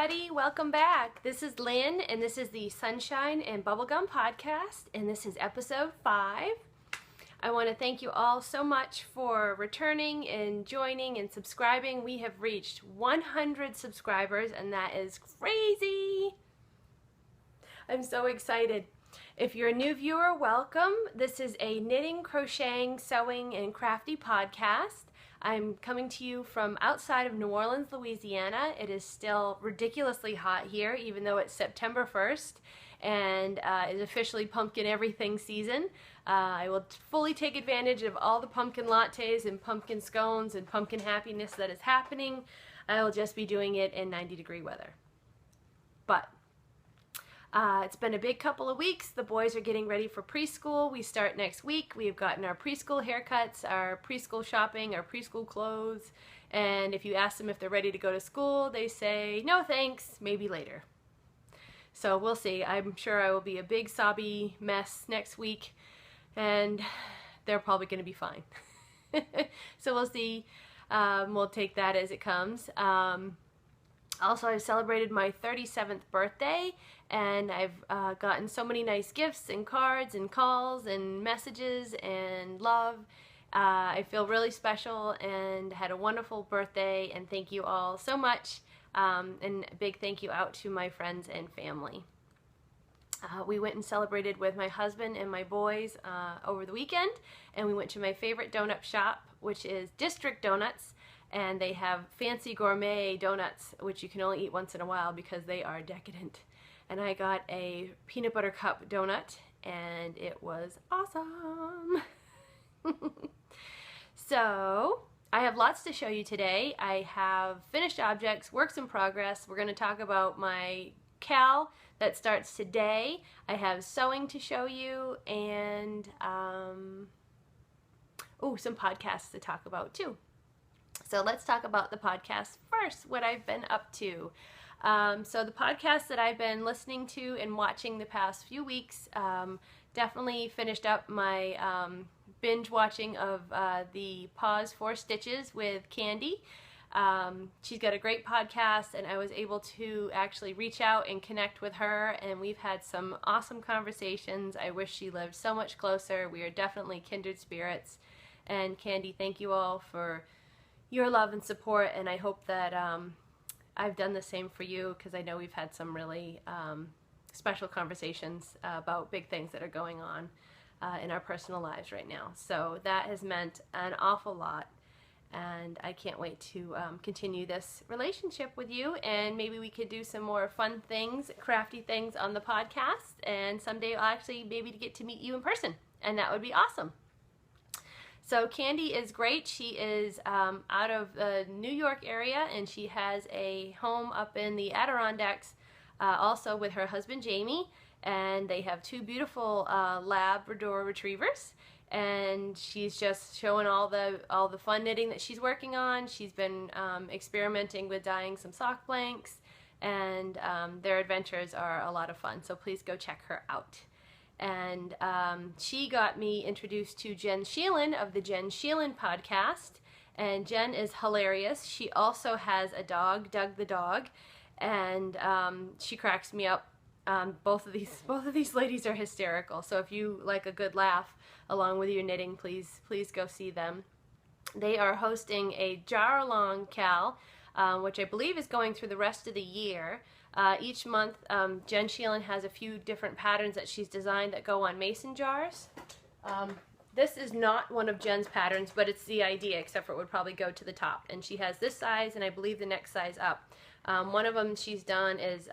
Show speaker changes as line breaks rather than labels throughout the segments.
everybody, welcome back. This is Lynn and this is the Sunshine and Bubblegum Podcast and this is episode 5. I want to thank you all so much for returning and joining and subscribing. We have reached 100 subscribers and that is crazy. I'm so excited. If you're a new viewer, welcome. This is a knitting, crocheting, sewing, and crafty podcast. I'm coming to you from outside of New Orleans, Louisiana. It is still ridiculously hot here, even though it's September 1st and is officially pumpkin everything season. I will fully take advantage of all the pumpkin lattes and pumpkin scones and pumpkin happiness that is happening. I will just be doing it in 90-degree weather. But it's been a big couple of weeks. The boys are getting ready for preschool. We start next week. We've gotten our preschool haircuts, our preschool shopping, our preschool clothes, and if you ask them if they're ready to go to school, they say, no thanks, maybe later. So we'll see. I'm sure I will be a big sobby mess next week, and they're probably going to be fine. So we'll see. We'll take that as it comes. Also, I've celebrated my 37th birthday, and I've gotten so many nice gifts and cards and calls and messages and love. I feel really special and had a wonderful birthday, and thank you all so much. And a big thank you out to my friends and family. We went and celebrated with my husband and my boys over the weekend, and we went to my favorite donut shop, which is District Donuts. And they have fancy gourmet donuts, which you can only eat once in a while because they are decadent. And I got a peanut butter cup donut, and it was awesome. So, I have lots to show you today. I have finished objects, works in progress. We're going to talk about my cal that starts today. I have sewing to show you, and some podcasts to talk about too. So let's talk about the podcast first, what I've been up to. So the podcast that I've been listening to and watching the past few weeks, definitely finished up my binge watching of the Pause for Stitches with Candy. She's got a great podcast, and I was able to actually reach out and connect with her, and we've had some awesome conversations. I wish she lived so much closer. We are definitely kindred spirits. And Candy, thank you all for your love and support, and I hope that I've done the same for you, because I know we've had some really special conversations about big things that are going on in our personal lives right now. So that has meant an awful lot, and I can't wait to continue this relationship with you, and maybe we could do some more fun things, crafty things on the podcast, and someday I'll actually maybe get to meet you in person, and that would be awesome. So Candy is great. She is out of the New York area, and she has a home up in the Adirondacks also with her husband Jamie, and they have 2 beautiful Labrador retrievers, and she's just showing all the fun knitting that she's working on. She's been experimenting with dyeing some sock blanks, and their adventures are a lot of fun, so please go check her out. And she got me introduced to Sheiland of the Sheiland podcast, and Jen is hilarious. She also has a dog, Doug the dog, and she cracks me up. Both of these ladies are hysterical. So if you like a good laugh along with your knitting, please go see them. They are hosting a jar-along cal, which I believe is going through the rest of the year. Each month, Sheiland has a few different patterns that she's designed that go on mason jars. This is not one of Jen's patterns, but it's the idea, except for it would probably go to the top. And she has this size, and I believe the next size up. One of them she's done is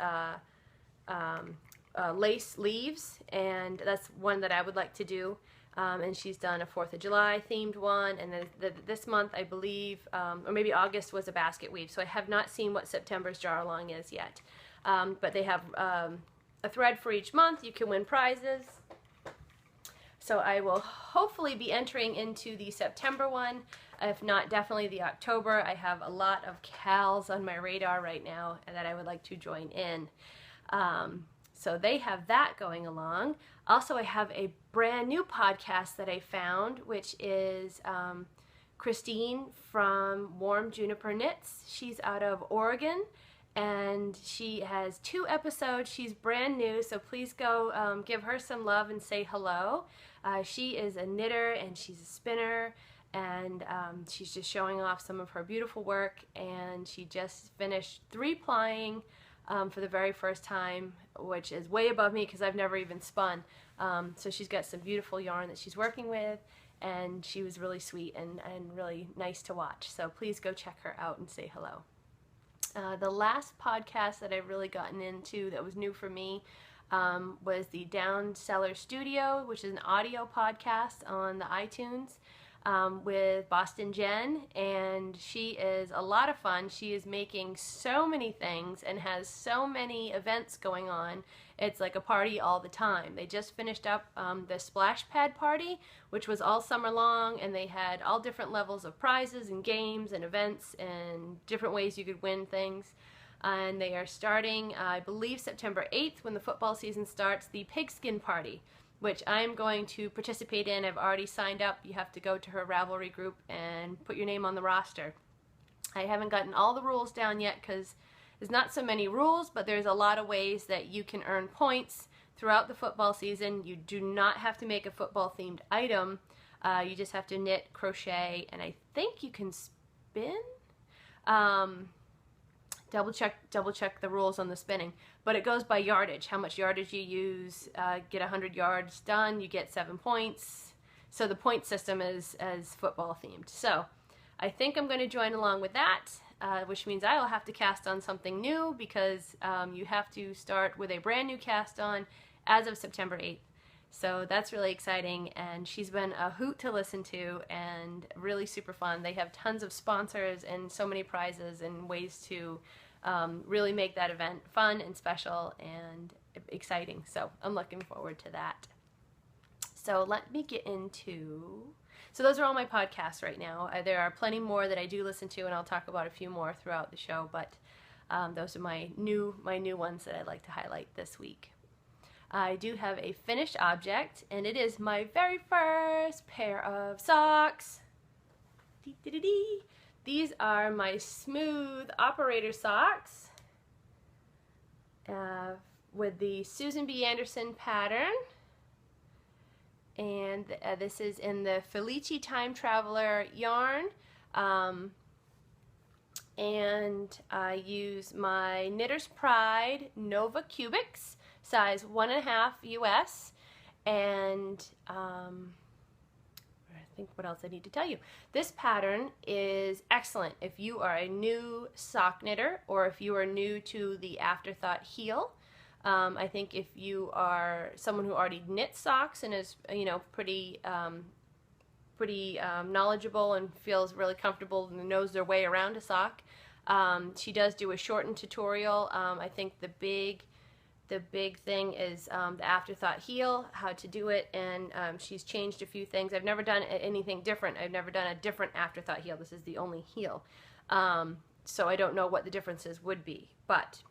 lace leaves, and that's one that I would like to do. And she's done a 4th of July themed one, and then this month I believe, or maybe August, was a basket weave. So I have not seen what September's jar along is yet. But they have a thread for each month. You can win prizes. So I will hopefully be entering into the September one. If not, definitely the October. I have a lot of cals on my radar right now that I would like to join in. So they have that going along. Also, I have a brand new podcast that I found, which is Christine from Warm Juniper Knits. She's out of Oregon, and she has 2 episodes. She's brand new, so please go give her some love and say hello. She is a knitter and she's a spinner, and she's just showing off some of her beautiful work, and she just finished 3-plying for the very first time, which is way above me because I've never even spun. So she's got some beautiful yarn that she's working with, and she was really sweet and really nice to watch. So please go check her out and say hello. The last podcast that I've really gotten into that was new for me was the Down Cellar Studio, which is an audio podcast on the iTunes with Boston Jen, and she is a lot of fun. She is making so many things and has so many events going on. It's like a party all the time. They just finished up the Splash Pad party, which was all summer long, and they had all different levels of prizes and games and events and different ways you could win things. And they are starting, I believe, September 8th, when the football season starts, the Pigskin Party, which I'm going to participate in. I've already signed up. You have to go to her Ravelry group and put your name on the roster. I haven't gotten all the rules down yet because there's not so many rules, but there's a lot of ways that you can earn points throughout the football season. You do not have to make a football-themed item. You just have to knit, crochet, and I think you can spin. Double check the rules on the spinning, but it goes by yardage. How much yardage you use. Get 100 yards done, you get 7 points. So the point system is as football themed. So I think I'm going to join along with that, which means I will have to cast on something new, because you have to start with a brand new cast on as of September 8th. So that's really exciting, and she's been a hoot to listen to and really super fun. They have tons of sponsors and so many prizes and ways to really make that event fun and special and exciting. So I'm looking forward to that. So let me get into... So those are all my podcasts right now. There are plenty more that I do listen to, and I'll talk about a few more throughout the show, but those are my new ones that I'd like to highlight this week. I do have a finished object, and it is my very first pair of socks. These are my smooth operator socks with the Susan B. Anderson pattern, and this is in the Felici Time Traveler yarn, and I use my Knitter's Pride Nova Cubics size 1.5 US, and I think what else I need to tell you. This pattern is excellent if you are a new sock knitter, or if you are new to the Afterthought heel. I think if you are someone who already knits socks and is, you know, pretty knowledgeable and feels really comfortable and knows their way around a sock, she does do a shortened tutorial. I think the big thing is the Afterthought heel, how to do it, and she's changed a few things. I've never done anything different. I've never done a different Afterthought heel. This is the only heel. So I don't know what the differences would be, but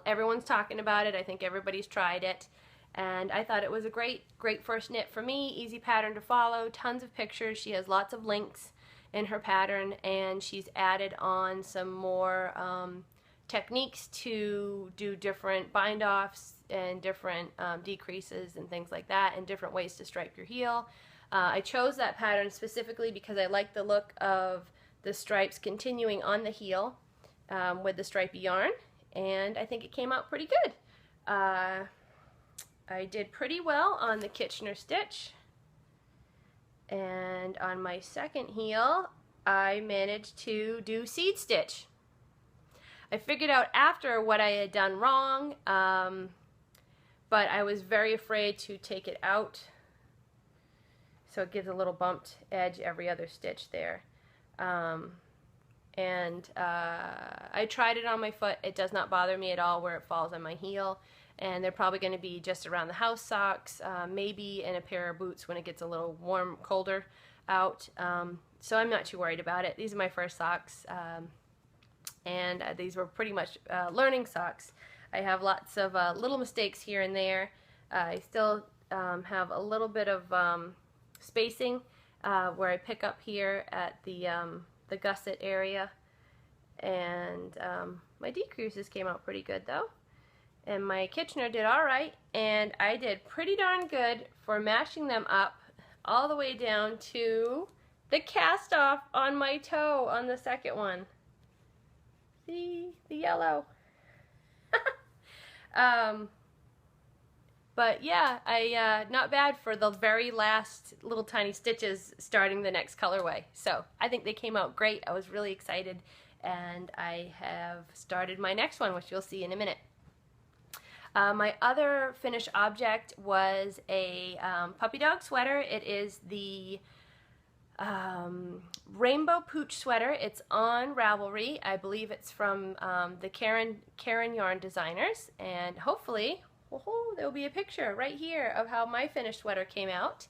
everyone's talking about it. I think everybody's tried it, and I thought it was a great first knit for me. Easy pattern to follow, tons of pictures. She has lots of links in her pattern, and she's added on some more techniques to do different bind offs and different decreases and things like that, and different ways to stripe your heel. I chose that pattern specifically because I like the look of the stripes continuing on the heel with the stripy yarn, and I think it came out pretty good. I did pretty well on the Kitchener stitch, and on my second heel I managed to do seed stitch. I figured out after what I had done wrong, but I was very afraid to take it out, so it gives a little bumped edge every other stitch there. I tried it on my foot. It does not bother me at all where it falls on my heel, and they're probably going to be just around the house socks, maybe in a pair of boots when it gets a little warm, colder out, so I'm not too worried about it. These are my first socks. And these were pretty much learning socks. I have lots of little mistakes here and there. I still have a little bit of spacing where I pick up here at the gusset area, and My decreases came out pretty good though. And my Kitchener did alright, and I did pretty darn good for mashing them up all the way down to the cast off on my toe on the second one. See? The yellow. But yeah, not bad for the very last little tiny stitches starting the next colorway. So I think they came out great. I was really excited, and I have started my next one, which you'll see in a minute. My other finished object was a puppy dog sweater. It is the Rainbow Pooch sweater. It's on Ravelry. I believe it's from the Karen Yarn Designers, and hopefully there'll be a picture right here of how my finished sweater came out.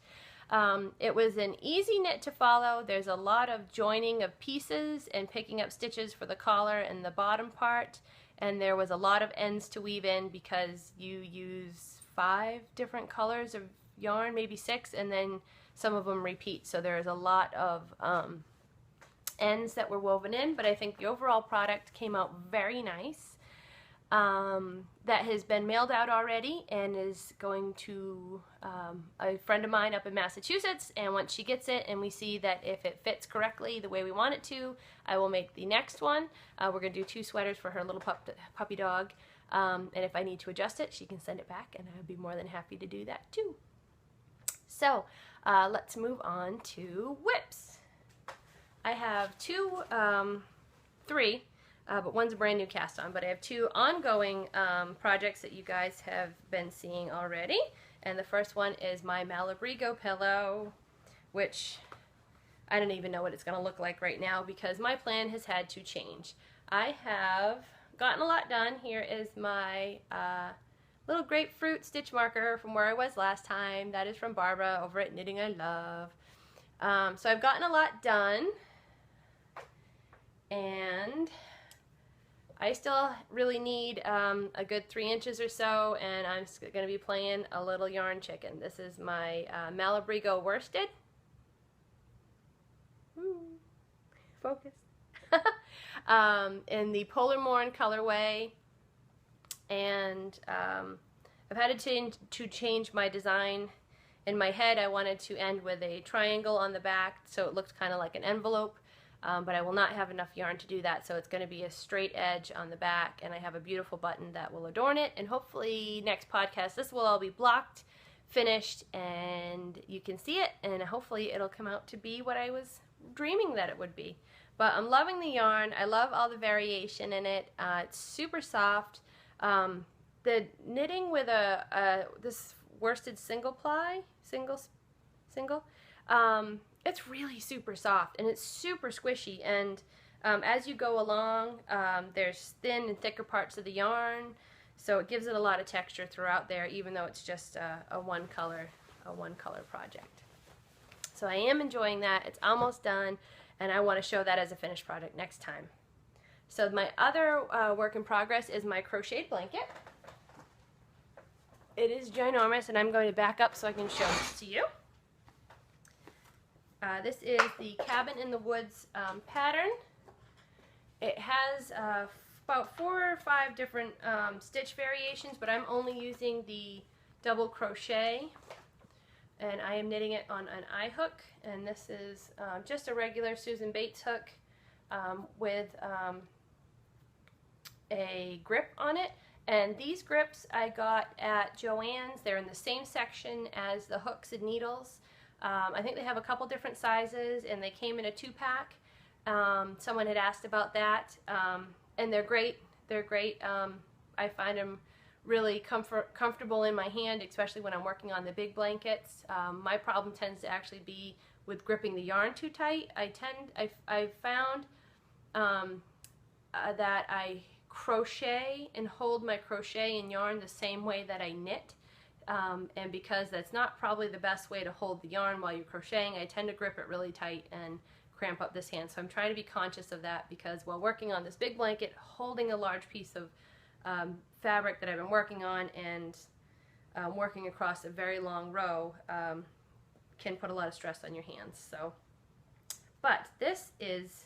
It was an easy knit to follow. There's a lot of joining of pieces and picking up stitches for the collar and the bottom part, and there was a lot of ends to weave in because you use 5 different colors of yarn, maybe 6, and then some of them repeat, so there's a lot of ends that were woven in, but I think the overall product came out very nice. That has been mailed out already and is going to a friend of mine up in Massachusetts, and once she gets it and we see that if it fits correctly the way we want it to, I will make the next one. We're going to do 2 sweaters for her little puppy dog, and if I need to adjust it, she can send it back, and I would be more than happy to do that too. So let's move on to WIPS. I have 3, but one's a brand new cast on, but I have 2 ongoing projects that you guys have been seeing already. And the first one is my Malabrigo pillow, which I don't even know what it's going to look like right now because my plan has had to change. I have gotten a lot done. Here is my little grapefruit stitch marker from where I was last time. That is from Barbara over at Knitting I Love. So I've gotten a lot done, and I still really need a good 3 inches or so, and I'm going to be playing a little yarn chicken. This is my Malabrigo worsted. Ooh, focus. In the Polar Morn colorway, and I've had to change my design. In my head, I wanted to end with a triangle on the back, so it looked kind of like an envelope. But I will not have enough yarn to do that, so it's going to be a straight edge on the back, and I have a beautiful button that will adorn it, and hopefully next podcast this will all be blocked, finished, and you can see it, and hopefully it'll come out to be what I was dreaming that it would be. But I'm loving the yarn. I love all the variation in it. It's super soft. The knitting with this worsted single ply, it's really super soft, and it's super squishy, and as you go along, there's thin and thicker parts of the yarn, so it gives it a lot of texture throughout there, even though it's just a one color project. So I am enjoying that. It's almost done, and I want to show that as a finished product next time. So my other work in progress is my crocheted blanket. It is ginormous, and I'm going to back up so I can show this to you. This is the Cabin in the Woods pattern. It has about 4 or 5 different stitch variations, but I'm only using the double crochet, and I am knitting it on an eye hook, and this is just a regular Susan Bates hook with a grip on it. And these grips I got at Joann's. They're in the same section as the hooks and needles. I think they have a couple different sizes, and they came in a 2-pack. Someone had asked about that, and they're great. They're great. I find them really comfortable in my hand, especially when I'm working on the big blankets. My problem tends to actually be with gripping the yarn too tight. I found that I crochet and hold my crochet and yarn the same way that I knit. And because that's not probably the best way to hold the yarn while you're crocheting, I tend to grip it really tight and cramp up this hand. So I'm trying to be conscious of that, because while working on this big blanket, holding a large piece of fabric that I've been working on and working across a very long row can put a lot of stress on your hands. So, but this is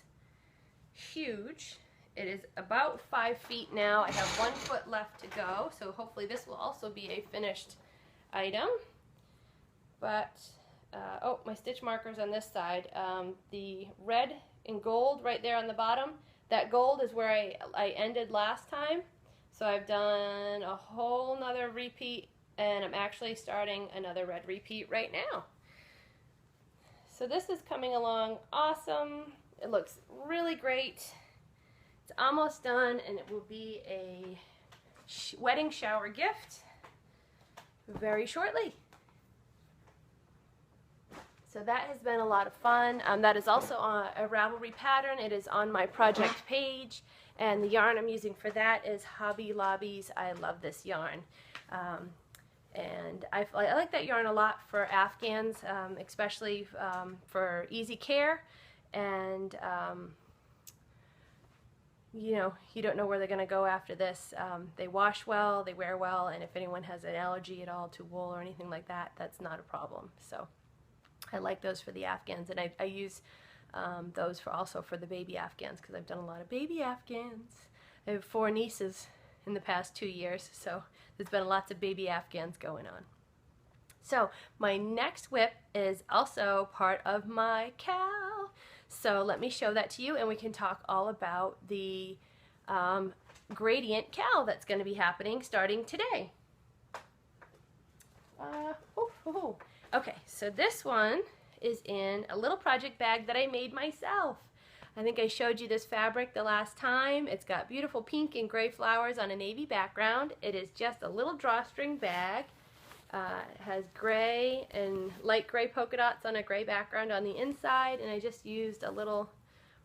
huge. it is about 5 feet now. I have 1 foot left to go, so hopefully this will also be a finished item. But, oh, my stitch markers on this side. The red and gold right there on the bottom, that gold is where I ended last time. So I've done a whole nother repeat, and I'm actually starting another red repeat right now. So this is coming along awesome. It looks really great. It's almost done, and it will be a wedding shower gift very shortly. So that has been a lot of fun. That is also a Ravelry pattern. It is on my project page, and the yarn I'm using for that is Hobby Lobby's I Love This Yarn. And I like that yarn a lot for Afghans, especially for easy care, and you know, you don't know where they're going to go after this. They wash well, they wear well, and if anyone has an allergy at all to wool or anything like that, that's not a problem. So I like those for the Afghans, and I use those also for the baby Afghans, because I've done a lot of baby Afghans. I have 4 nieces in the past 2 years, so there's been lots of baby Afghans going on. So my next WIP is also part of my cowl. So let me show that to you, and we can talk all about the gradient cowl that's going to be happening starting today. Okay, so this one is in a little project bag that I made myself. I think I showed you this fabric the last time. It's got beautiful pink and gray flowers on a navy background. It is just a little drawstring bag. It has gray and light gray polka dots on a gray background on the inside, and I just used a little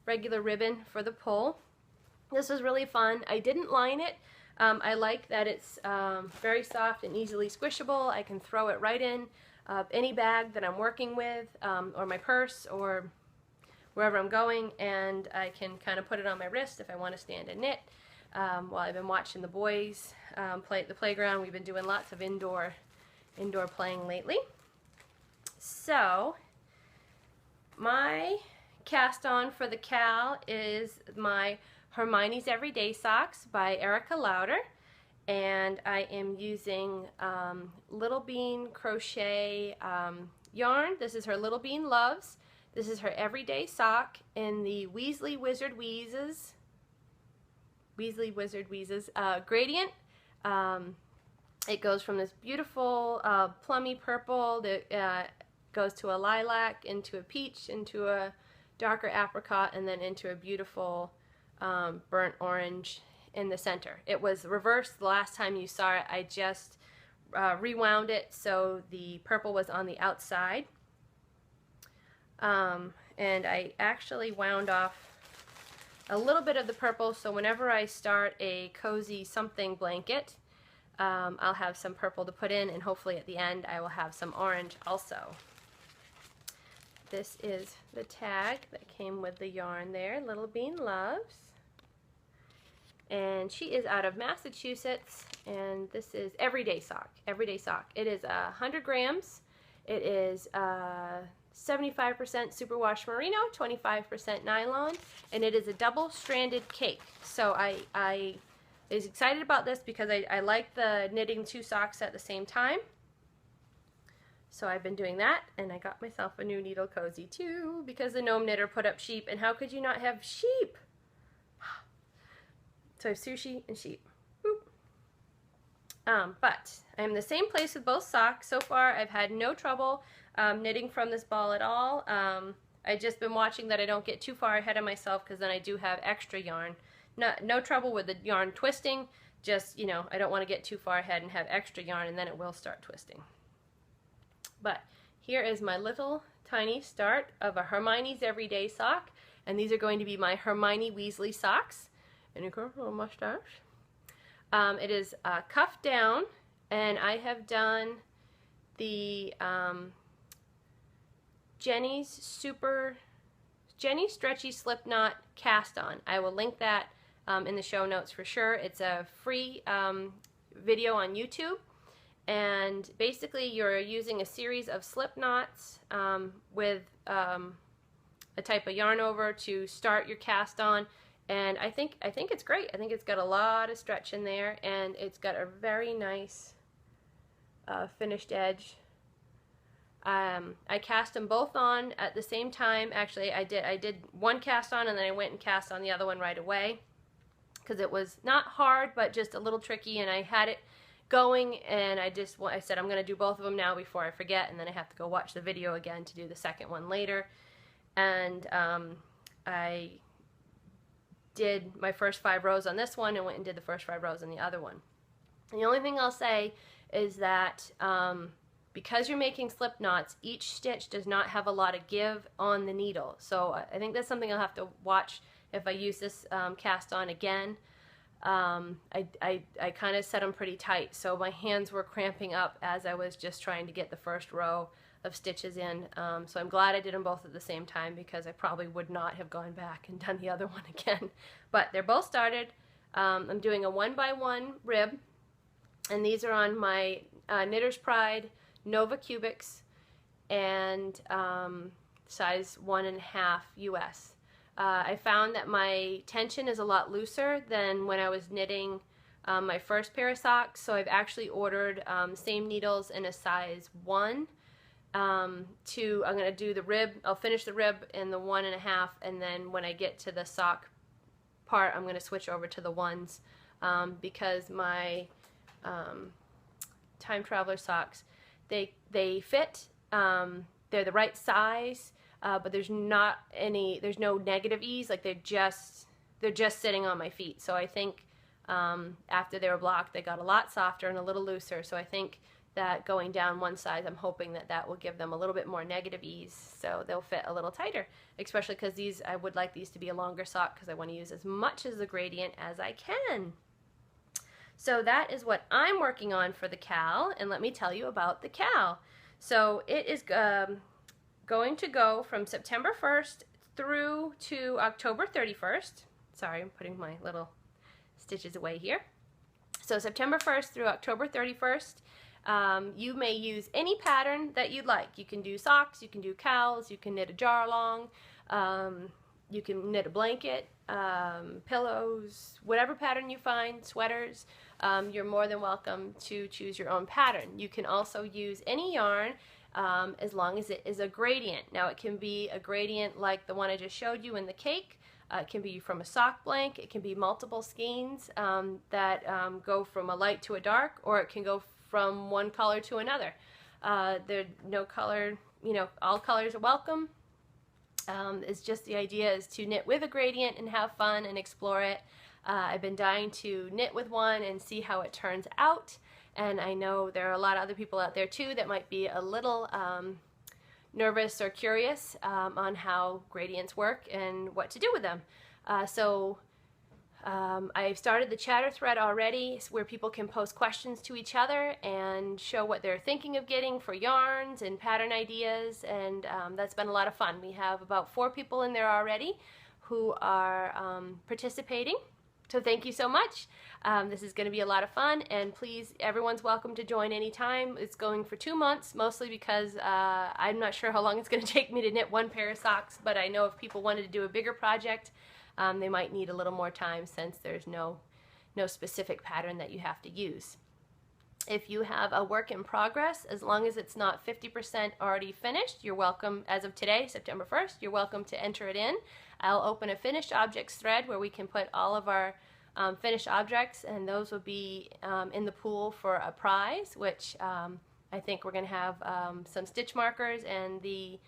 regular ribbon for the pull. This was really fun. I didn't line it. I like that it's very soft and easily squishable. I can throw it right in any bag that I'm working with, or my purse, or wherever I'm going, and I can kind of put it on my wrist if I want to stand and knit. While I've been watching the boys play at the playground, we've been doing lots of indoor playing lately. So my cast on for the cowl is my Hermione's Everyday Socks by Erica Lueder, and I am using Littlebean crochet yarn. This is her Littlebean Loves. This is her everyday sock in the Weasley Wizard Weezes gradient. It goes from this beautiful plummy purple that goes to a lilac, into a peach, into a darker apricot, and then into a beautiful burnt orange in the center. It was reversed the last time you saw it. I just rewound it so the purple was on the outside. And I actually wound off a little bit of the purple, so whenever I start a cozy something blanket, I'll have some purple to put in, and hopefully at the end I will have some orange also. This is the tag that came with the yarn there, Littlebean Loves. And she is out of Massachusetts, and this is Everyday Sock. Everyday Sock. It is 100 grams. It is 75% superwash merino, 25% nylon, and it is a double-stranded cake. So I was excited about this because I like the knitting 2 socks at the same time. So I've been doing that, and I got myself a new needle cozy too, because the gnome knitter put up sheep, and how could you not have sheep? So I have sushi and sheep. But I'm in the same place with both socks. So far I've had no trouble knitting from this ball at all. I've just been watching that I don't get too far ahead of myself, because then I do have extra yarn. No trouble with the yarn twisting, just, you know, I don't want to get too far ahead and have extra yarn, and then it will start twisting. But here is my little tiny start of a Hermione's Everyday Sock, and these are going to be my Hermione Weasley socks. And you got a little mustache. It is cuffed down, and I have done the Jeny Stretchy Slipknot cast on. I will link that in the show notes for sure. It's a free video on YouTube, and basically you're using a series of slip knots with a type of yarn over to start your cast on, And I think it's great. I think it's got a lot of stretch in there, and it's got a very nice finished edge. I cast them both on at the same time. Actually, I did one cast on, and then I went and cast on the other one right away, because it was not hard, but just a little tricky, and I had it going, and I said I'm going to do both of them now before I forget, and then I have to go watch the video again to do the second one later. And I did my first 5 rows on this one and went and did the first 5 rows on the other one. And the only thing I'll say is that because you're making slip knots, each stitch does not have a lot of give on the needle. So I think that's something I'll have to watch if I use this cast on again. I kind of set them pretty tight, so my hands were cramping up as I was just trying to get the first row of stitches in. So I'm glad I did them both at the same time, because I probably would not have gone back and done the other one again. But they're both started. I'm doing a 1x1 rib, and these are on my Knitter's Pride Nova Cubics, and size 1.5 US. I found that my tension is a lot looser than when I was knitting my first pair of socks, so I've actually ordered same needles in a size 1. I'm going to do the rib. I'll finish the rib in the 1.5, and then when I get to the sock part, I'm going to switch over to the 1s, because my Time Traveler socks, they fit, they're the right size, but there's no negative ease, like they're just sitting on my feet. So I think after they were blocked, they got a lot softer and a little looser. So I think that going down one size, I'm hoping that that will give them a little bit more negative ease, so they'll fit a little tighter, especially because these, I would like these to be a longer sock, because I want to use as much of the gradient as I can. So that is what I'm working on for the cowl, and let me tell you about the cowl. So it is going to go from September 1st through to October 31st. Sorry, I'm putting my little stitches away here. So September 1st through October 31st. You may use any pattern that you'd like. You can do socks, you can do cowls, you can knit a jar along, you can knit a blanket, pillows, whatever pattern you find, sweaters. You're more than welcome to choose your own pattern. You can also use any yarn as long as it is a gradient. Now it can be a gradient like the one I just showed you in the cake. It can be from a sock blank. It can be multiple skeins that go from a light to a dark, or it can go from one color to another. There's no color, all colors are welcome. It's just the idea is to knit with a gradient and have fun and explore it. I've been dying to knit with one and see how it turns out, and I know there are a lot of other people out there too that might be a little nervous or curious on how gradients work and what to do with them. I've started the chatter thread already, where people can post questions to each other and show what they're thinking of getting for yarns and pattern ideas, and that's been a lot of fun. We have about 4 people in there already who are participating, so thank you so much. This is going to be a lot of fun, and please, everyone's welcome to join anytime. It's going for 2 months, mostly because I'm not sure how long it's going to take me to knit one pair of socks, but I know if people wanted to do a bigger project, they might need a little more time, since there's no specific pattern that you have to use. If you have a work in progress, as long as it's not 50% already finished, you're welcome, as of today, September 1st, you're welcome to enter it in. I'll open a finished objects thread where we can put all of our finished objects, and those will be in the pool for a prize, which I think we're going to have some stitch markers, and the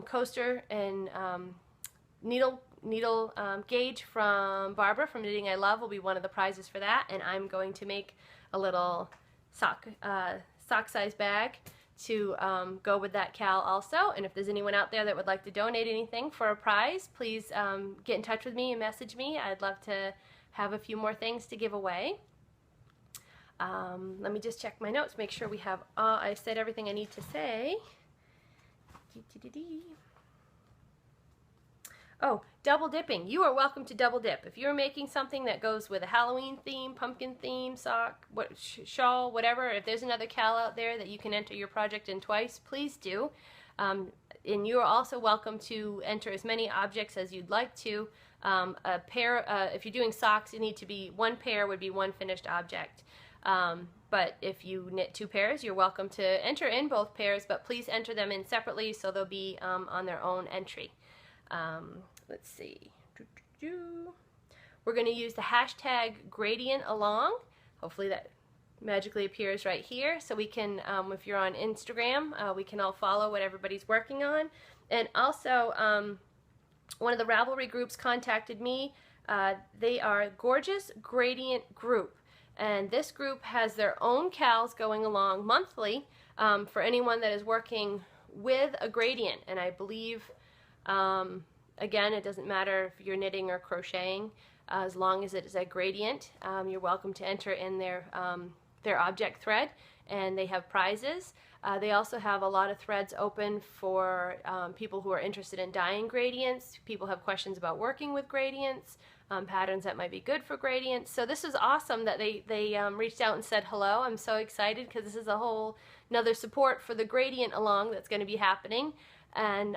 coaster and needle gauge from Barbara from Knitting I Love will be one of the prizes for that, and I'm going to make a little sock size bag to go with that cowl also. And if there's anyone out there that would like to donate anything for a prize, please get in touch with me and message me. I'd love to have a few more things to give away. Let me just check my notes, make sure we have I said everything I need to say. Oh, double dipping. You are welcome to double dip. If you're making something that goes with a Halloween theme, pumpkin theme, sock, shawl, whatever, if there's another cowl out there that you can enter your project in twice, please do. and you are also welcome to enter as many objects as you'd like to. A pair, if you're doing socks, you need to be, one pair would be one finished object. But if you knit 2 pairs, you're welcome to enter in both pairs, but please enter them in separately so they'll be on their own entry. Let's see. We're going to use the hashtag gradient along. Hopefully that magically appears right here, so we can, if you're on Instagram, we can all follow what everybody's working on. And also, one of the Ravelry groups contacted me. They are Gorgeous Gradient Group, and this group has their own cals going along monthly for anyone that is working with a gradient. And I believe, again, it doesn't matter if you're knitting or crocheting, as long as it is a gradient. You're welcome to enter in their object thread, and they have prizes. They also have a lot of threads open for people who are interested in dyeing gradients. People have questions about working with gradients, patterns that might be good for gradients. So this is awesome that they reached out and said hello. I'm so excited because this is a whole another support for the gradient along that's going to be happening, and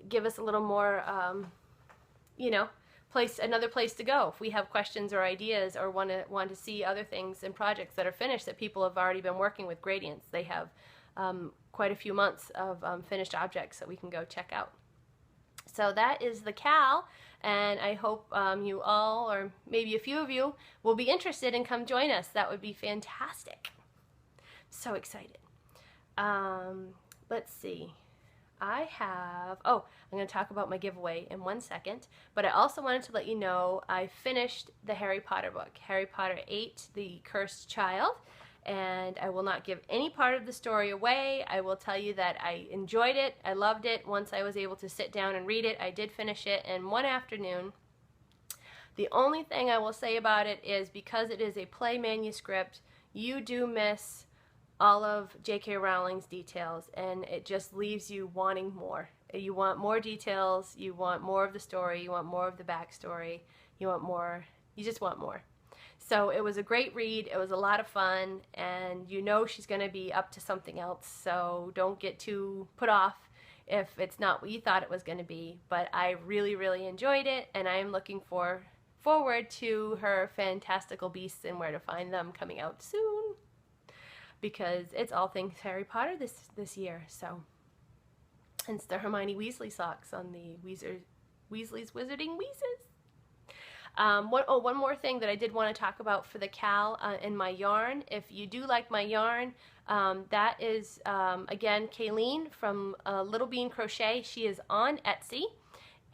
give us a little more, you know, another place to go if we have questions or ideas or want to see other things and projects that are finished that people have already been working with gradients. They have quite a few months of finished objects that we can go check out. So that is the cal, and I hope you all, or maybe a few of you, will be interested and come join us. That would be fantastic. So excited. Let's see. I'm going to talk about my giveaway in 1 second, but I also wanted to let you know I finished the Harry Potter book, Harry Potter 8, The Cursed Child, and I will not give any part of the story away. I will tell you that I enjoyed it, I loved it. Once I was able to sit down and read it, I did finish it in one afternoon. The only thing I will say about it is because it is a play manuscript, you do miss all of J.K. Rowling's details, and it just leaves you wanting more. You want more details, you want more of the story, you want more of the backstory, you want more, you just want more. So it was a great read, it was a lot of fun, and you know she's going to be up to something else, so don't get too put off if it's not what you thought it was going to be. But I really, really enjoyed it, and I am looking forward to her Fantastical Beasts and Where to Find Them coming out soon, because it's all things Harry Potter this year. So hence the Hermione Weasley socks on the Weasley's Wizarding Weezes. One more thing that I did want to talk about for the cal in my yarn. If you do like my yarn, that is again Kayleen from Littlebean Crochet. She is on Etsy,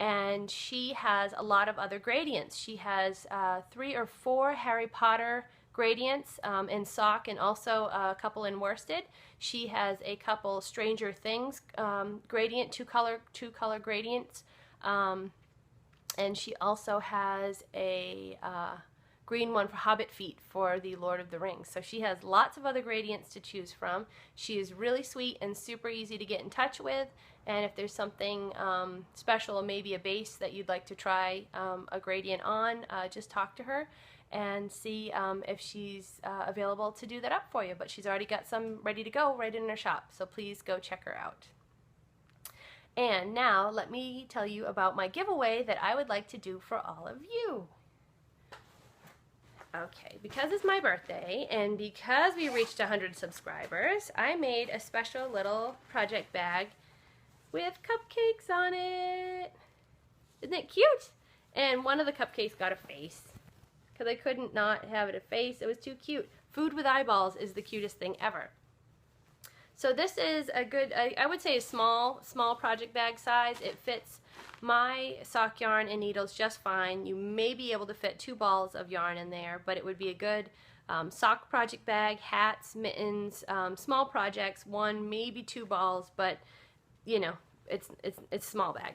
and she has a lot of other gradients. She has 3 or 4 Harry Potter gradients in sock, and also a couple in worsted. She has a couple Stranger Things gradient, two color gradients, and she also has a green one for Hobbit feet for the Lord of the Rings. So she has lots of other gradients to choose from. She is really sweet and super easy to get in touch with, and if there's something special, maybe a base that you'd like to try a gradient on, just talk to her and see if she's available to do that up for you. But she's already got some ready to go right in her shop, so please go check her out. And now let me tell you about my giveaway that I would like to do for all of you. Okay, because it's my birthday and because we reached 100 subscribers, I made a special little project bag with cupcakes on it. Isn't it cute? And one of the cupcakes got a face, because I couldn't not have it a face. It was too cute. Food with eyeballs is the cutest thing ever. So this is a good, I would say a small project bag size. It fits my sock yarn and needles just fine. You may be able to fit 2 balls of yarn in there, but it would be a good sock project bag, hats, mittens, small projects, 1, maybe 2 balls, but you know, it's a small bag.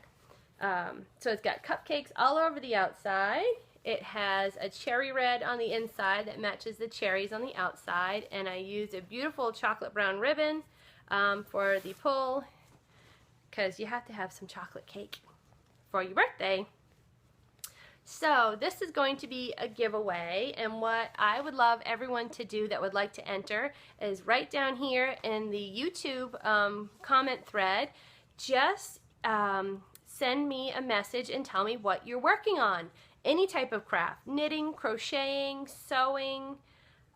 So it's got cupcakes all over the outside. It has a cherry red on the inside that matches the cherries on the outside, and I used a beautiful chocolate brown ribbon for the pull, because you have to have some chocolate cake for your birthday. So this is going to be a giveaway, and what I would love everyone to do that would like to enter is right down here in the YouTube comment thread, just send me a message and tell me what you're working on. Any type of craft, knitting, crocheting, sewing,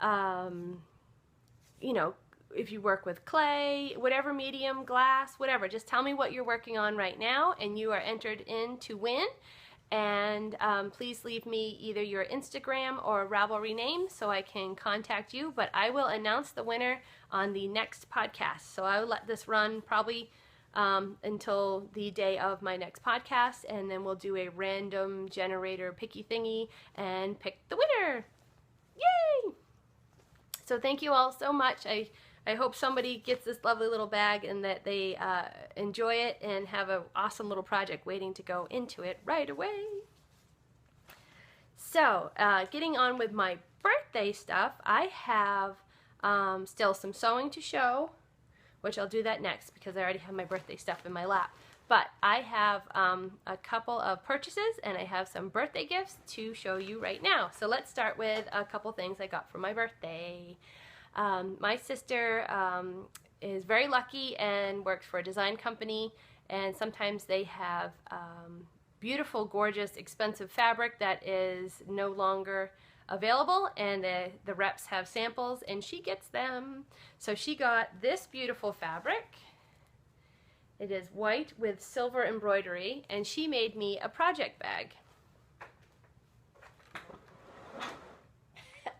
you know, if you work with clay, whatever medium, glass, whatever, just tell me what you're working on right now, and you are entered in to win. And please leave me either your Instagram or Ravelry name so I can contact you, but I will announce the winner on the next podcast. So I will let this run probably until the day of my next podcast, and then we'll do a random generator picky thingy and pick the winner. Yay! So thank you all so much. I hope somebody gets this lovely little bag and that they enjoy it and have an awesome little project waiting to go into it right away. So, getting on with my birthday stuff, I have still some sewing to show, which I'll do that next because I already have my birthday stuff in my lap. But I have a couple of purchases and I have some birthday gifts to show you right now. So let's start with a couple things I got for my birthday. My sister is very lucky and works for a design company, and sometimes they have beautiful, gorgeous, expensive fabric that is no longer available, and the reps have samples and she gets them. So she got this beautiful fabric. It is white with silver embroidery, and she made me a project bag.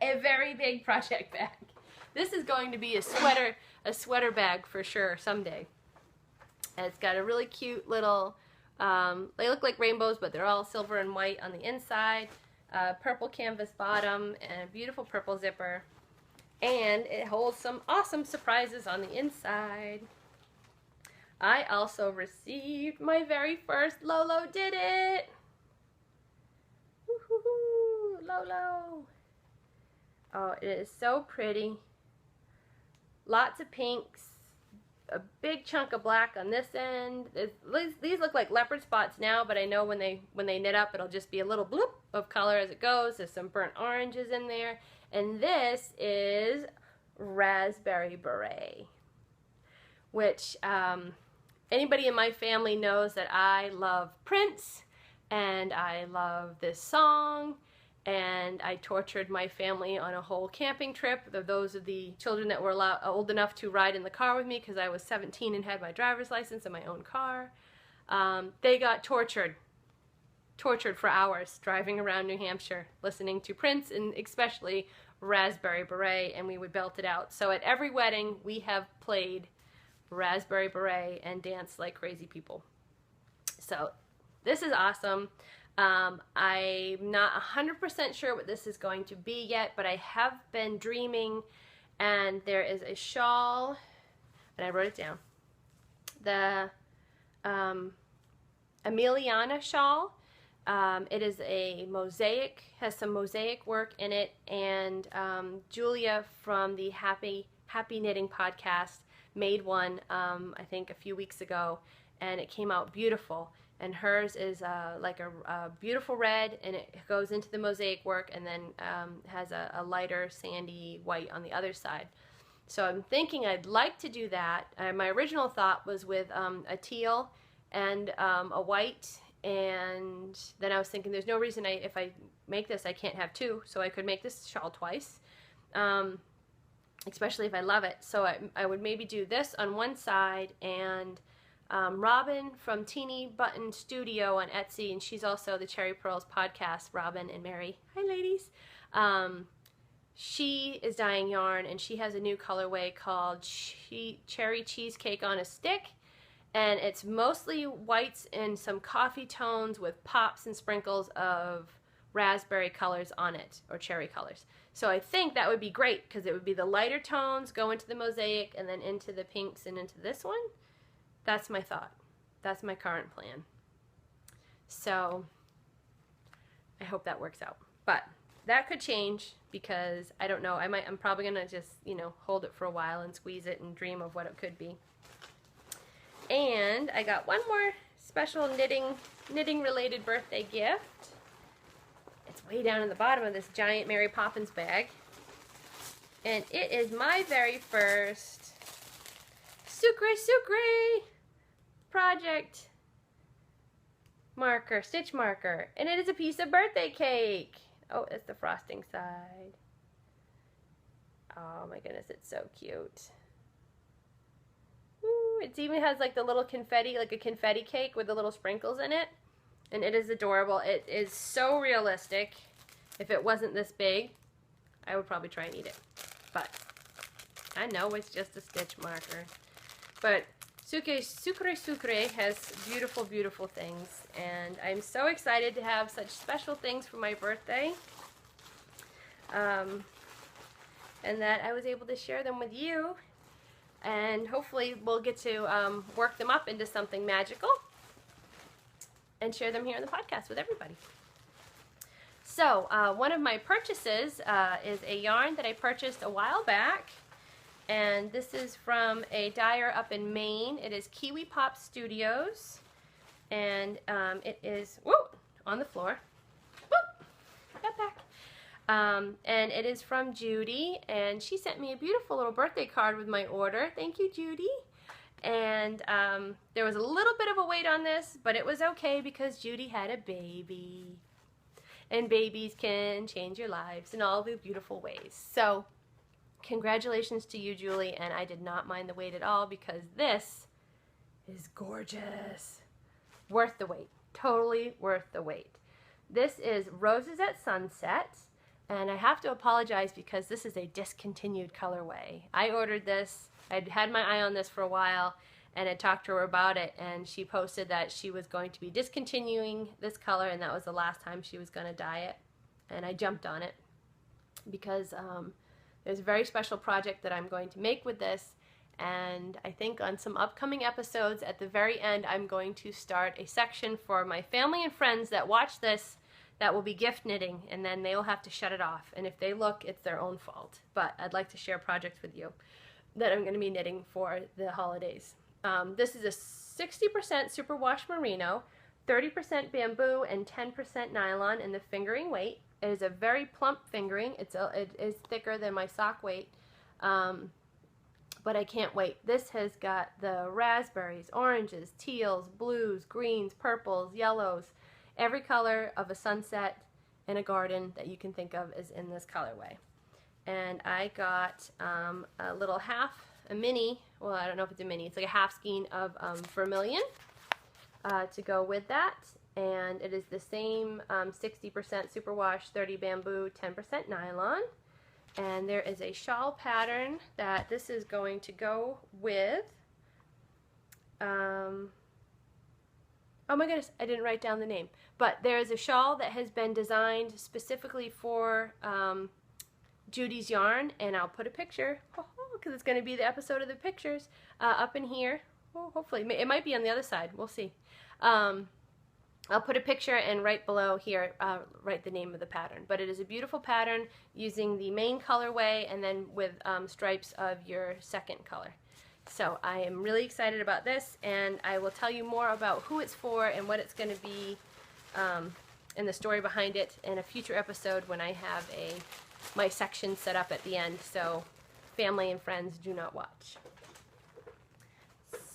A very big project bag. This is going to be a sweater bag for sure someday. And it's got a really cute little, they look like rainbows, but they're all silver and white on the inside, purple canvas bottom, and a beautiful purple zipper. And it holds some awesome surprises on the inside. I also received my very first Lolo Did It! Woohoo! Lolo! Oh, it is so pretty. Lots of pinks, a big chunk of black on this end. These look like leopard spots now, but I know when they knit up, it'll just be a little bloop of color as it goes. There's some burnt oranges in there. And this is Raspberry Beret, which anybody in my family knows that I love Prince, and I love this song. And I tortured my family on a whole camping trip. Those of the children that were old enough to ride in the car with me, because I was 17 and had my driver's license and my own car. They got tortured for hours driving around New Hampshire, listening to Prince and especially Raspberry Beret, and we would belt it out. So at every wedding, we have played Raspberry Beret and danced like crazy people. So this is awesome. I'm not 100% sure what this is going to be yet, but I have been dreaming, and there is a shawl, and I wrote it down. The Emiliana shawl. It is a mosaic, has some mosaic work in it, and Julia from the Happy Knitting podcast made one, I think a few weeks ago, and it came out beautiful. And hers is like a beautiful red, and it goes into the mosaic work, and then has a lighter sandy white on the other side. So I'm thinking I'd like to do that. My original thought was with a teal and a white, and then I was thinking there's no reason if I make this I can't have two, so I could make this shawl twice, especially if I love it. So I would maybe do this on one side, and Robin from Teeny Button Studio on Etsy, and she's also the Cherry Pearls podcast, Robin and Mary. Hi, ladies. She is dyeing yarn, and she has a new colorway called Cherry Cheesecake on a Stick, and it's mostly whites and some coffee tones with pops and sprinkles of raspberry colors on it, or cherry colors. So I think that would be great, because it would be the lighter tones go into the mosaic and then into the pinks and into this one. That's my thought. That's my current plan. So I hope that works out. But that could change, because I don't know. I'm probably gonna just, hold it for a while and squeeze it and dream of what it could be. And I got one more special knitting related birthday gift. It's way down in the bottom of this giant Mary Poppins bag. And it is my very first Sucre project marker, stitch marker, and it is a piece of birthday cake. Oh, it's the frosting side. Oh my goodness, it's so cute. Ooh, it even has like the little confetti, like a confetti cake with the little sprinkles in it, and it is adorable. It is so realistic. If it wasn't this big, I would probably try and eat it, but I know it's just a stitch marker. But Sucre has beautiful, beautiful things, and I'm so excited to have such special things for my birthday, and that I was able to share them with you, and hopefully we'll get to work them up into something magical and share them here in the podcast with everybody. So one of my purchases is a yarn that I purchased a while back. And this is from a dyer up in Maine. It is Kiwi Pop Studios. And it is, whoa, on the floor. Whoop, got back. And it is from Judy. And she sent me a beautiful little birthday card with my order. Thank you, Judy. And there was a little bit of a wait on this, but it was okay because Judy had a baby. And babies can change your lives in all the beautiful ways. So congratulations to you, Julie, and I did not mind the wait at all because this is gorgeous. Worth the wait. Totally worth the wait. This is Roses at Sunset, and I have to apologize because this is a discontinued colorway. I ordered this. I'd had my eye on this for a while, and I talked to her about it, and she posted that she was going to be discontinuing this color, and that was the last time she was going to dye it, and I jumped on it because there's a very special project that I'm going to make with this, and I think on some upcoming episodes at the very end I'm going to start a section for my family and friends that watch this that will be gift knitting, and then they will have to shut it off, and if they look, it's their own fault. But I'd like to share projects with you that I'm going to be knitting for the holidays. This is a 60% superwash merino, 30% bamboo, and 10% nylon in the fingering weight. It is a very plump fingering. It is thicker than my sock weight, but I can't wait. This has got the raspberries, oranges, teals, blues, greens, purples, yellows. Every color of a sunset in a garden that you can think of is in this colorway. And I got a little a mini, well, I don't know if it's a mini, it's like a half skein of vermilion to go with that. And it is the same 60% superwash, 30 bamboo, 10% nylon. And there is a shawl pattern that this is going to go with. Oh my goodness, I didn't write down the name. But there is a shawl that has been designed specifically for Judy's yarn, and I'll put a picture, because it's going to be the episode of the pictures, up in here. Oh, hopefully, it might be on the other side. We'll see. I'll put a picture and right below here write the name of the pattern. But it is a beautiful pattern using the main colorway and then with stripes of your second color. So I am really excited about this, and I will tell you more about who it's for and what it's going to be and the story behind it in a future episode when I have my section set up at the end, so family and friends do not watch.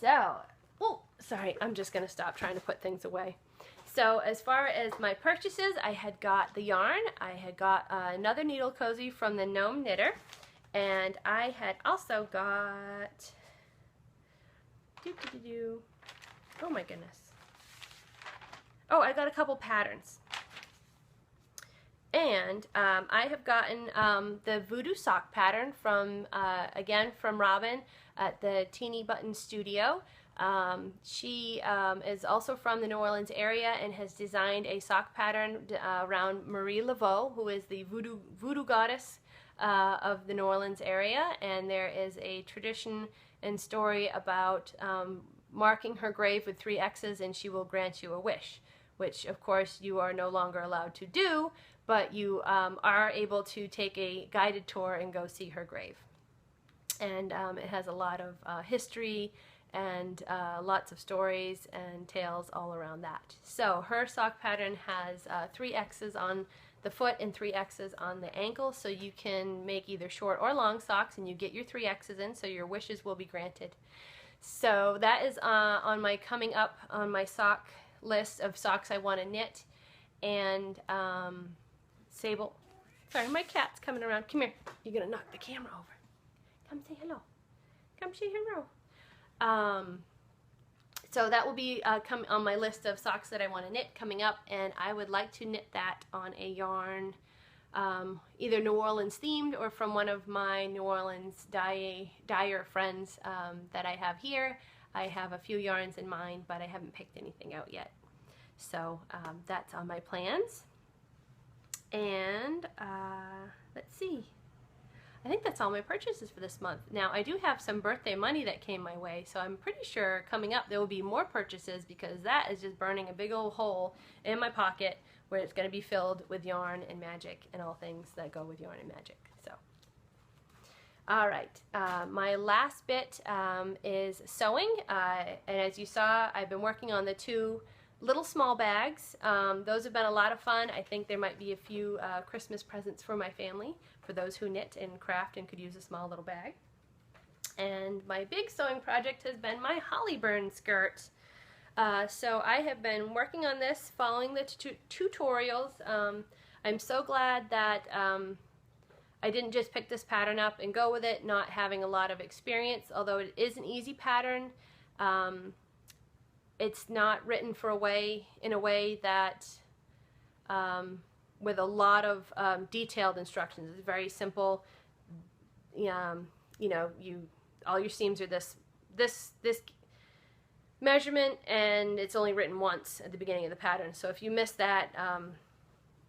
So, oh, sorry, I'm just going to stop trying to put things away. So as far as my purchases, I had got the yarn, I had got another needle cozy from the Gnome Knitter, and I had also got, oh my goodness, oh, I got a couple patterns. And I have gotten the Voodoo Sock pattern from, again, from Robin at the Teeny Button Studio. She is also from the New Orleans area and has designed a sock pattern around Marie Laveau, who is the voodoo goddess of the New Orleans area. And there is a tradition and story about marking her grave with 3 X's and she will grant you a wish, which of course you are no longer allowed to do, but you are able to take a guided tour and go see her grave. And it has a lot of history and lots of stories and tales all around that. So her sock pattern has 3 X's on the foot and 3 X's on the ankle, so you can make either short or long socks and you get your 3 X's in, so your wishes will be granted. So that is on my coming up on my sock list of socks I want to knit. And Sable, sorry, my cat's coming around. Come here. You're gonna knock the camera over. Come say hello. Come say hello. So that will be come on my list of socks that I want to knit coming up, and I would like to knit that on a yarn, either New Orleans themed or from one of my New Orleans dyer friends that I have here. I have a few yarns in mind, but I haven't picked anything out yet. So that's on my plans. And let's see. I think that's all my purchases for this month. Now, I do have some birthday money that came my way, so I'm pretty sure coming up there will be more purchases, because that is just burning a big old hole in my pocket where it's going to be filled with yarn and magic and all things that go with yarn and magic. So, all right. My last bit is sewing, and as you saw, I've been working on the 2 little small bags. Those have been a lot of fun. I think there might be a few Christmas presents for my family, for those who knit and craft and could use a small little bag. And my big sewing project has been my holly burn skirt. So I have been working on this, following the tutorials. I'm so glad that I didn't just pick this pattern up and go with it, not having a lot of experience, although it is an easy pattern. It's not written in a way that with a lot of detailed instructions. It's very simple. You know, all your seams are this measurement, and it's only written once at the beginning of the pattern. So if you miss that,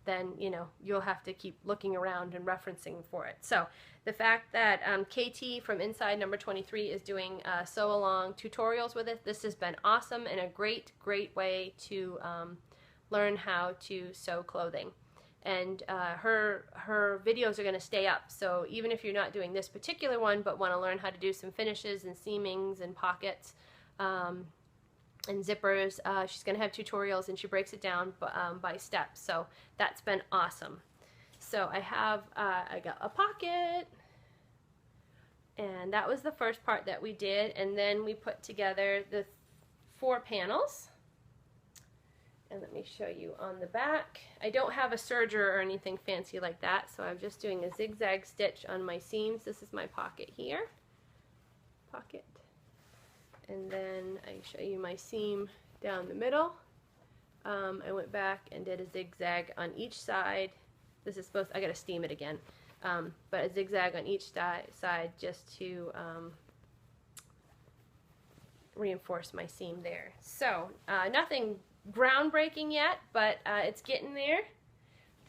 then you know you'll have to keep looking around and referencing for it. So the fact that KT from Inside Number 23 is doing sew along tutorials with it, this has been awesome and a great way to learn how to sew clothing. And her videos are going to stay up, so even if you're not doing this particular one but want to learn how to do some finishes and seamings and pockets and zippers, she's going to have tutorials, and she breaks it down by steps. So that's been awesome. So I have I got a pocket, and that was the first part that we did, and then we put together the 4 panels. And let me show you on the back. I don't have a serger or anything fancy like that, so I'm just doing a zigzag stitch on my seams. This is my pocket here. Pocket. And then I show you my seam down the middle. I went back and did a zigzag on each side. This is supposed, I gotta steam it again. But a zigzag on each side just to reinforce my seam there. So nothing groundbreaking yet, but it's getting there.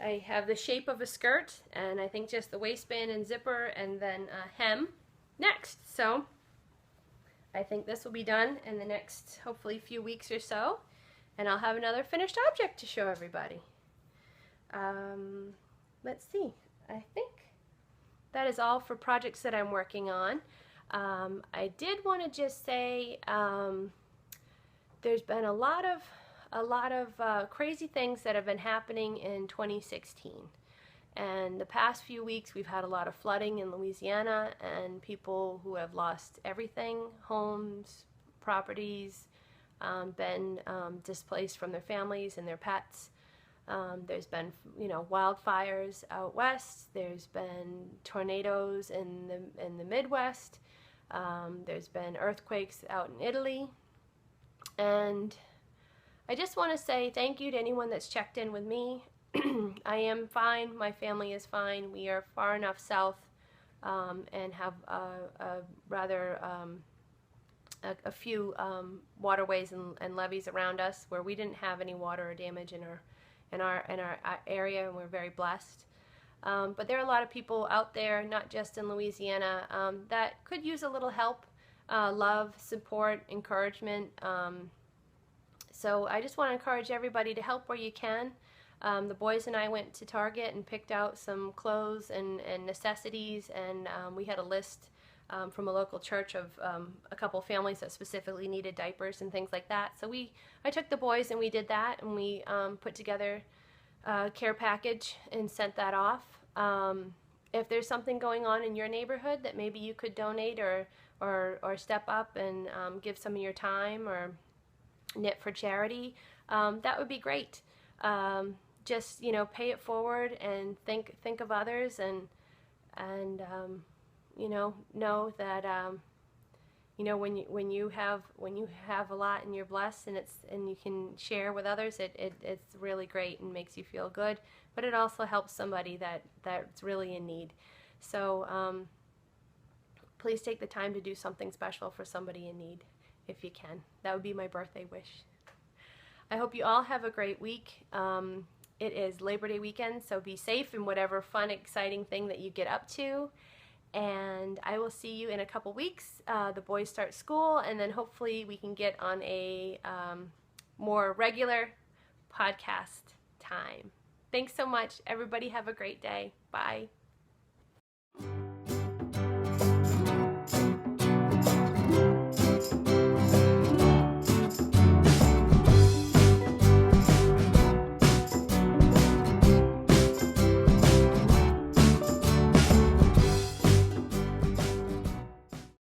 I have the shape of a skirt, and I think just the waistband and zipper, and then hem next. So I think this will be done in the next, hopefully, few weeks or so, and I'll have another finished object to show everybody. Let's see. I think that is all for projects that I'm working on. I did want to just say there's been a lot of crazy things that have been happening in 2016. And the past few weeks we've had a lot of flooding in Louisiana, and people who have lost everything, homes, properties, been displaced from their families and their pets. There's been, you know, wildfires out west. There's been tornadoes in the Midwest. There's been earthquakes out in Italy. And I just want to say thank you to anyone that's checked in with me. I am fine. My family is fine. We are far enough south and have a few waterways and levees around us where we didn't have any water or damage in our area, and we're very blessed. But there are a lot of people out there, not just in Louisiana, that could use a little help, love, support, encouragement. So I just want to encourage everybody to help where you can. The boys and I went to Target and picked out some clothes and necessities, and we had a list from a local church of a couple families that specifically needed diapers and things like that. So I took the boys and we did that, and we put together a care package and sent that off. If there's something going on in your neighborhood that maybe you could donate or or step up and give some of your time or knit for charity, that would be great. Just, you know, pay it forward and think of others, and you know that you know, when you have a lot and you're blessed and you can share with others, it's really great and makes you feel good, but it also helps somebody that's really in need. So please take the time to do something special for somebody in need if you can. That would be my birthday wish. I hope you all have a great week. It is Labor Day weekend, so be safe in whatever fun, exciting thing that you get up to. And I will see you in a couple weeks. The boys start school, and then hopefully we can get on a more regular podcast time. Thanks so much. Everybody have a great day. Bye.